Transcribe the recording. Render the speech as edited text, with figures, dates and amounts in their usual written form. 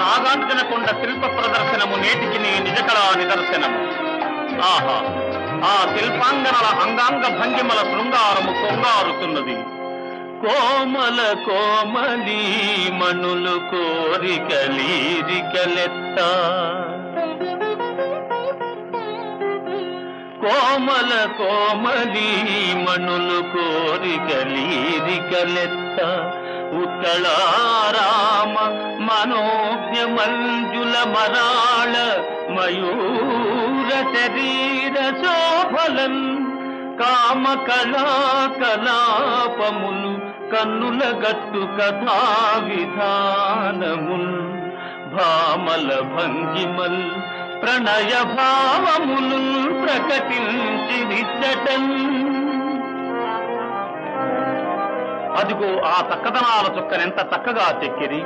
నాగార్జునకొండ శిల్ప ప్రదర్శనము నేటికి నీ నిజకళా నిదర్శనము. ఆహా, ఆ శిల్పాంగనల అంగాంగ భంగిమల శృంగారము కొంగారుతున్నది. కోమల కోమలి మణులు కోరికలీరికలెత్త, కోమల కోమలి మణులు కోరికలీరికలెత్త, ఉత్తళారామ మనోజ్ఞ మంజుల మరాళ మయూర శరీర శోభలన్, కామ కళా కలాపములు కన్నుల గట్టు కథా విధానముల్, భామల భంగిమల్ ప్రణయ భావములు ప్రకటించి నిచ్చటన్. అదిగో ఆ చక్కదనాల చుక్కనెంత చక్కగా చెక్కిరి.